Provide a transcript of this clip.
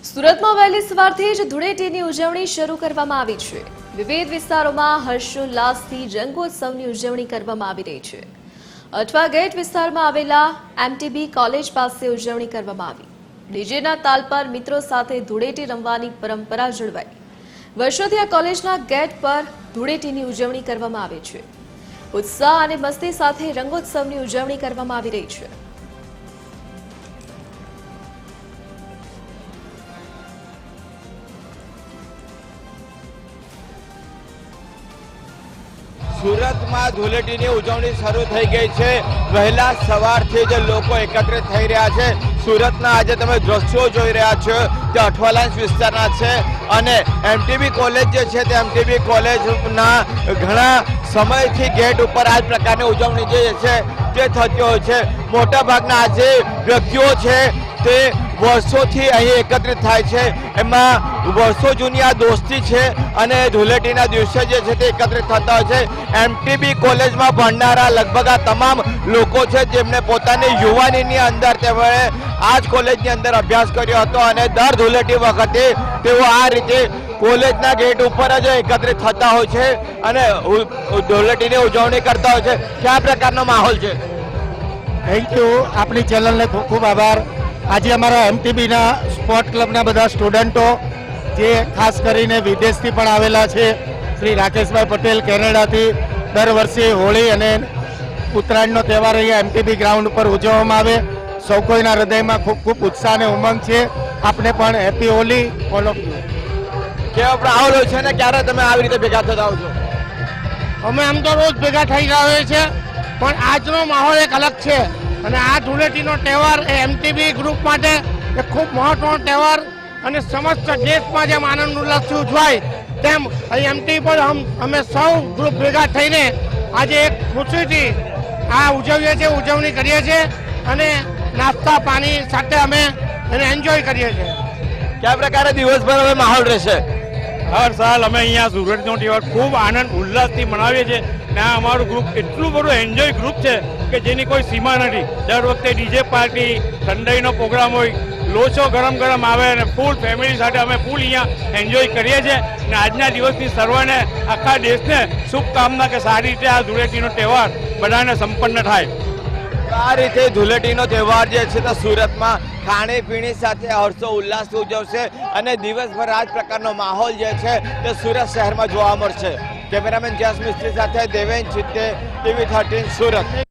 સુરતમાં વહેલી સવારથી જ ધૂળેટીની ઉજવણી શરૂ કરવામાં આવી છે। વિવિધ વિસ્તારોમાં હર્ષોલ્લાસથી રંગોત્સવની ઉજવણી કરવામાં આવી રહી છે। અઠવા ગેટ વિસ્તારમાં આવેલા એમટીબી કોલેજ પાસે ઉજવણી કરવામાં આવી। ડીજેના તાલ પર મિત્રો સાથે ધૂળેટી રમવાની પરંપરા જળવાઈ। વર્ષોથી આ કોલેજના ગેટ પર ધૂળેટીની ઉજવણી કરવામાં આવે છે। ઉત્સાહ અને મસ્તી સાથે રંગોત્સવની ઉજવણી કરવામાં આવી રહી છે। સુરતમાં ધૂળેટીની ઉજવણી શરૂ થઈ ગઈ છે। વહેલા સવારથી જ લોકો એકત્રિત થઈ રહ્યા છે। સુરતના આજે તમે દ્રશ્યો જોઈ રહ્યા છો તે અઠવાલાઇન્સ વિસ્તારના છે અને એમટીબી કોલેજ જે છે તે એમટીબી કોલેજના ઘણા સમયથી ગેટ ઉપર આ જ પ્રકારની ઉજવણી જે છે તે થતી હોય છે। મોટાભાગના આજે વ્યક્તિઓ છે તે વર્ષોથી અહીં એકત્રિત થાય છે। એમાં વર્ષો જૂની આ દોસ્તી છે અને ધૂળેટીના દિવસે જે છે તે એકત્રિત થતા હોય છે। એમટીબી કોલેજમાં ભણનારા લગભગ આ તમામ લોકો છે જેમને પોતાની યુવાનીની અંદર તેમણે આ જ કોલેજની અંદર અભ્યાસ કર્યો હતો અને દર ધૂળેટી વખતે તેઓ આ રીતે કોલેજના ગેટ ઉપર જ એકત્રિત થતા હોય છે અને ધૂળેટીની ઉજવણી કરતા હોય છે। કયા પ્રકારનો માહોલ છે? થેન્ક યુ, આપણી ચેનલને ખૂબ ખૂબ આભાર। આજે અમારા એમટીબીના સ્પોર્ટ ક્લબના બધા સ્ટુડન્ટો જે ખાસ કરીને વિદેશથી પણ આવેલા છે, શ્રી રાકેશભાઈ પટેલ કેનેડાથી, દર વર્ષે હોળી અને ઉત્તરાયણનો તહેવાર અહીંયા એમટીબી ગ્રાઉન્ડ ઉપર ઉજવવામાં આવે। સૌ કોઈના હૃદયમાં ખૂબ ખૂબ ઉત્સાહ અને ઉમંગ છે। આપણે પણ happy Holi all of you. કેવો માહોલ હોય છે ને ક્યારે તમે આવી રીતે ભેગા થતા હોવ છો? અમે આમ તો રોજ ભેગા થઈ રહ્યા છીએ, પણ આજનો માહોલ એક અલગ છે અને આ ધૂળેટીનો તહેવાર એ એમટીબી ગ્રુપ માટે એક ખૂબ મહત્વનો તહેવાર અને સમસ્ત દેશમાં જેમ આનંદ ઉલ્લાસથી ઉજવાય તેમ અહીં એમટીબી પર અમે સૌ ગ્રુપ ભેગા થઈને આજે એક ખુશીથી આ ઉજવણી કરીએ છીએ અને નાસ્તા પાણી સાથે અમે એને એન્જોય કરીએ છીએ। કયા પ્રકારે દિવસભર હવે માહોલ રહેશે? હર સાલ અમે અહીંયા સુરતનો તહેવાર ખૂબ આનંદ ઉલ્લાસથી મનાવીએ છીએ અને આ અમારું ગ્રુપ એટલું બધું એન્જોય ગ્રુપ છે કે જેની કોઈ સીમા નથી। દર વખતે ડીજે પાર્ટી, ઠંડાઈનો પ્રોગ્રામ હોય, લોચો ગરમ ગરમ આવે અને ફૂલ ફેમિલી સાથે અમે ફૂલ અહીંયા એન્જોય કરીએ છીએ અને આજના દિવસની સર્વને આખા દેશને શુભકામના કે સારી રીતે આ ધૂળેટીનો તહેવાર બધાને સંપન્ન થાય। આ રીતે ધૂળેટીનો તહેવાર જે છે તે સુરતમાં ખાણીપીણી સાથે હર્ષો ઉલ્લાસથી ઉજવશે અને દિવસભર આ જ પ્રકારનો માહોલ જે છે તે સુરત શહેરમાં જોવા મળશે। કેમેરામેન જસ મિસ્ત્રી સાથે દેવેન ચિત્તે, TV13 સુરત।